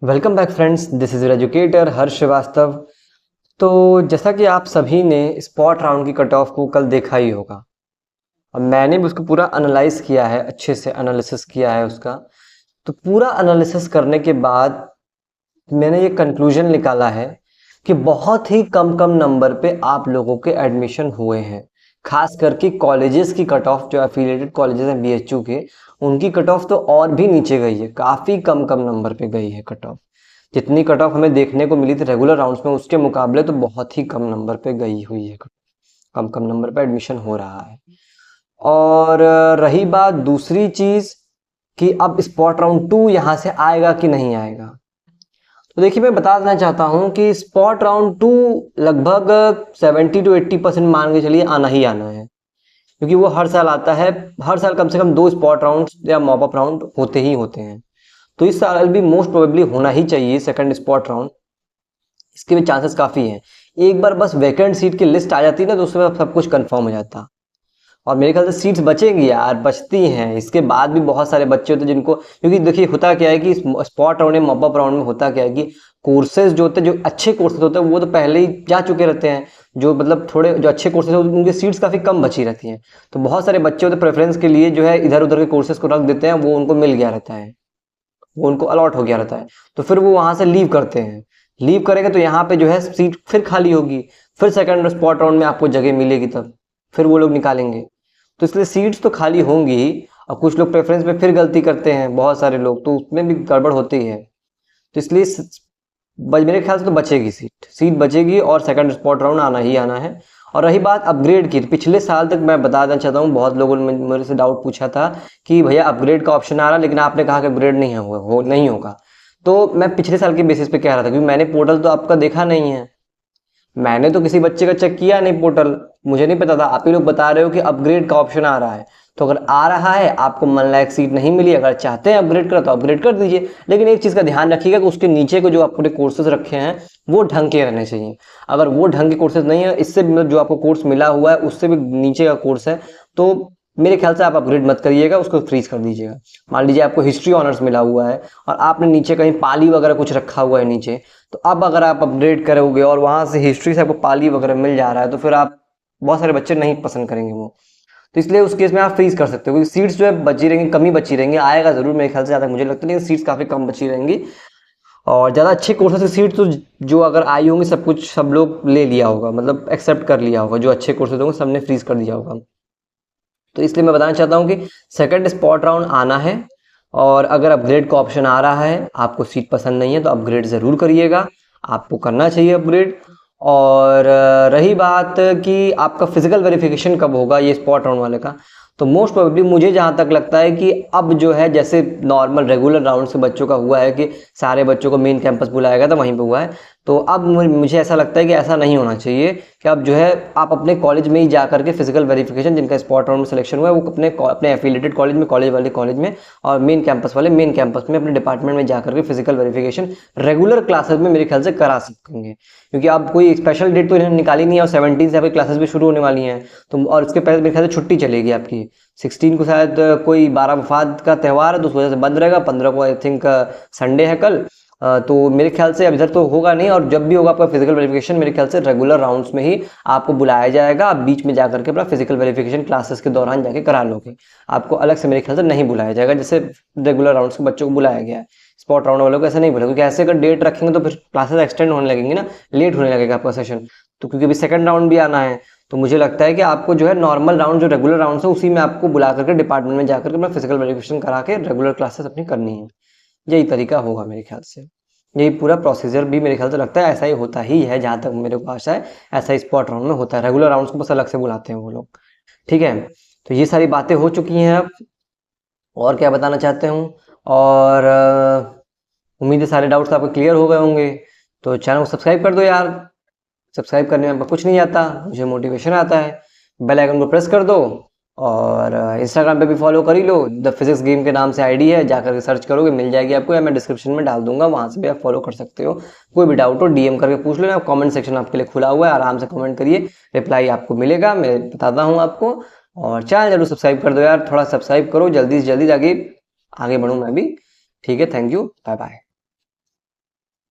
Welcome back friends, this is your educator Harsh Shrivastava. तो जैसा कि आप सभी ने स्पॉट राउंड की कट ऑफ को कल देखा ही होगा, अब मैंने भी उसको पूरा एनालाइज किया है, अच्छे से एनालिसिस किया है उसका। तो पूरा एनालिसिस करने के बाद मैंने ये कंक्लूजन निकाला है कि बहुत ही कम कम नंबर पे आप लोगों के एडमिशन हुए हैं। खास करके कॉलेजेस की कट ऑफ, जो एफिलिएटेड कॉलेजेस हैं बीएचयू के, उनकी कट ऑफ तो और भी नीचे गई है, काफ़ी कम कम नंबर पे गई है कट ऑफ। जितनी कट ऑफ हमें देखने को मिली थी रेगुलर राउंड्स में, उसके मुकाबले तो बहुत ही कम नंबर पे गई हुई है, कम कम नंबर पे एडमिशन हो रहा है। और रही बात दूसरी चीज़ कि अब स्पॉट राउंड 2 यहाँ से आएगा कि नहीं आएगा, तो देखिए मैं बता देना चाहता हूँ कि स्पॉट राउंड 2 लगभग 70 to 80% मान के चलिए आना ही आना है, क्योंकि वो हर साल आता है। हर साल कम से कम 2 स्पॉट राउंड या मॉप अप राउंड होते ही होते हैं। तो इस साल भी मोस्ट प्रोबेबली होना ही चाहिए सेकंड स्पॉट राउंड, इसके भी चांसेस काफ़ी हैं। एक बार बस वैकेंट सीट की लिस्ट आ जाती है ना, तो उसमें सब कुछ कंफर्म हो जाता। और मेरे ख्याल से सीट्स बचेंगी यार, बचती हैं। इसके बाद भी बहुत सारे बच्चे होते हैं जिनको, क्योंकि देखिए होता क्या है कि स्पॉट राउंड या मॉप अप राउंड में होता क्या है कि कोर्सेज जो होते हैं, जो अच्छे कोर्सेज होते हैं, वो तो पहले ही जा चुके रहते हैं। जो मतलब थोड़े जो अच्छे कोर्सेज होते हैं उनकी सीट्स काफ़ी कम बची रहती हैं। तो बहुत सारे बच्चे होते हैं प्रेफरेंस के लिए जो है इधर उधर के कोर्सेज को रख देते हैं, वो उनको मिल गया रहता है, वो उनको अलॉट हो गया रहता है। तो फिर वो वहाँ से लीव करते हैं। लीव करेंगे तो यहाँ पे जो है सीट फिर खाली होगी, फिर सेकंड स्पॉट राउंड में आपको जगह मिलेगी, तब फिर वो लोग निकालेंगे। तो इसलिए सीट्स तो खाली होंगी ही। और कुछ लोग प्रेफरेंस में फिर गलती करते हैं, बहुत सारे लोग, तो उसमें भी गड़बड़ होती है। तो इसलिए मेरे ख्याल से तो बचेगी सीट बचेगी और सेकंड स्पॉट राउंड आना ही आना है। और रही बात अपग्रेड की, पिछले साल तक मैं बता देना चाहता हूँ, बहुत लोगों ने मेरे से डाउट पूछा था कि भैया अपग्रेड का ऑप्शन आ रहा, लेकिन आपने कहा कि अपग्रेड नहीं नहीं होगा। तो मैं पिछले साल के बेसिस पे कह रहा था, क्योंकि मैंने पोर्टल तो आपका देखा नहीं है, मैंने तो किसी बच्चे का चेक किया नहीं पोर्टल, मुझे नहीं पता था। आप ही लोग बता रहे हो कि अपग्रेड का ऑप्शन आ रहा है, तो अगर आ रहा है, आपको मन लायक सीट नहीं मिली, अगर चाहते हैं अपग्रेड करो तो अपग्रेड कर दीजिए। लेकिन एक चीज़ का ध्यान रखिएगा कि उसके नीचे को जो आपने कोर्सेज रखे हैं वो ढंग के रहने चाहिए। अगर वो ढंग के कोर्सेज नहीं है, इससे जो आपको कोर्स मिला हुआ है उससे भी नीचे का कोर्स है, तो मेरे ख्याल से आप अपग्रेड मत करिएगा, उसको फ्रीज कर दीजिएगा। मान लीजिए आपको हिस्ट्री ऑनर्स मिला हुआ है और आपने नीचे कहीं पाली वगैरह कुछ रखा हुआ है नीचे, तो अब अगर आप अपग्रेड करोगे और वहाँ से हिस्ट्री से आपको पाली वगैरह मिल जा रहा है, तो फिर आप, बहुत सारे बच्चे नहीं पसंद करेंगे वो। तो इसलिए उस केस में आप फ्रीज कर सकते हो, क्योंकि सीट्स जो है बची रहेंगी, कमी बची रहेंगी। आएगा जरूर मेरे ख्याल से, ज़्यादा मुझे लगता है, लेकिन सीट्स काफ़ी कम बची रहेंगी। और ज़्यादा अच्छे कोर्सेज की सीट तो जो अगर आई होंगी, सब कुछ सब लोग ले लिया होगा, मतलब एक्सेप्ट कर लिया होगा। जो अच्छे कोर्सेज होंगे सबने फ्रीज कर दिया होगा। तो इसलिए मैं बताना चाहता हूँ कि सेकंड स्पॉट राउंड आना है, और अगर अपग्रेड का ऑप्शन आ रहा है, आपको सीट पसंद नहीं है तो अपग्रेड ज़रूर करिएगा, आपको करना चाहिए अपग्रेड। और रही बात कि आपका फिजिकल वेरिफिकेशन कब होगा ये स्पॉट राउंड वाले का, तो मोस्ट प्रोबेबली मुझे जहाँ तक लगता है कि अब जो है, जैसे नॉर्मल रेगुलर राउंड से बच्चों का हुआ है कि सारे बच्चों को मेन कैंपस बुलाया गया था, वहीं पे हुआ है। तो अब मुझे ऐसा लगता है कि ऐसा नहीं होना चाहिए, कि अब जो है आप अपने कॉलेज में ही जा करके फिजिकल वेरिफिकेशन, जिनका स्पॉट राउंड में सिलेक्शन हुआ है, वो अपने एफिलिएटेड कॉलेज में, कॉलेज वाले कॉलेज में, और मेन कैंपस वाले मेन कैंपस में, अपने डिपार्टमेंट में जा करके फिजिकल वेरिफिकेशन रेगुलर क्लासेस में मेरे ख्याल से करा सकेंगे। क्योंकि अब कोई स्पेशल डेट तो इन्होंने निकाली नहीं है, और 17 से आपकी क्लासेस भी शुरू होने वाली हैं। तो और इसके पहले मेरे ख्याल से छुट्टी चलेगी आपकी 16 को, शायद कोई 12 वफात का त्यौहार है, तो उस वजह से बंद रहेगा। 15 को आई थिंक संडे है कल। तो मेरे ख्याल से अब इधर तो होगा नहीं, और जब भी होगा आपका फिजिकल वेरिफिकेशन, मेरे ख्याल से रेगुलर राउंड्स में ही आपको बुलाया जाएगा। आप बीच में जाकर के अपना फिजिकल वेरिफिकेशन क्लासेस के दौरान जाके करा लोगे, आपको अलग से मेरे ख्याल से नहीं बुलाया जाएगा, जैसे रेगुलर राउंड्स के बच्चों को बुलाया गया है। स्पॉट राउंड वालों को ऐसा नहीं बुलाया, क्योंकि ऐसे अगर डेट रखेंगे तो फिर क्लासेस एक्सटेंड होने लगेंगे ना, लेट होने लगेगा आपका सेशन। तो क्योंकि अभी सेकंड राउंड भी आना है, तो मुझे लगता है कि आपको जो है नॉर्मल राउंड, जो रेगुलर राउंड है, उसी में आपको बुला करके डिपार्टमेंट में जाकर के अपना फिजिकल वेरिफिकेशन करा के रेगुलर क्लासेस अपनी करनी है। यही तरीका होगा मेरे ख्याल से, यही पूरा प्रोसीजर भी मेरे ख्याल से लगता है ऐसा ही होता ही है, जहाँ तक मेरे को आशा है ऐसा ही स्पॉट राउंड में होता है। रेगुलर राउंड्स को बस अलग से बुलाते हैं वो लोग, ठीक है। तो ये सारी बातें हो चुकी हैं अब, और क्या बताना चाहते हूँ। और उम्मीद है सारे डाउट्स आपके क्लियर हो गए होंगे। तो चैनल को सब्सक्राइब कर दो यार, सब्सक्राइब करने में कुछ नहीं आता, मुझे मोटिवेशन आता है। बेल आइकन को प्रेस कर दो, और इंस्टाग्राम पे भी फॉलो कर ही लो, द फिजिक्स गेम के नाम से आईडी है, जाकर सर्च करोगे मिल जाएगी आपको, या मैं डिस्क्रिप्शन में डाल दूंगा, वहाँ से भी आप फॉलो कर सकते हो। कोई भी डाउट हो डीएम करके पूछ लेना, कमेंट सेक्शन आपके लिए खुला हुआ है, आराम से कमेंट करिए, रिप्लाई आपको मिलेगा, मैं बताता हूँ आपको। और चैनल जरूर सब्सक्राइब कर दो यार, थोड़ा सब्सक्राइब करो जल्दी से जल्दी, ताकि आगे बढ़ूँ मैं भी। ठीक है, थैंक यू, बाय बाय।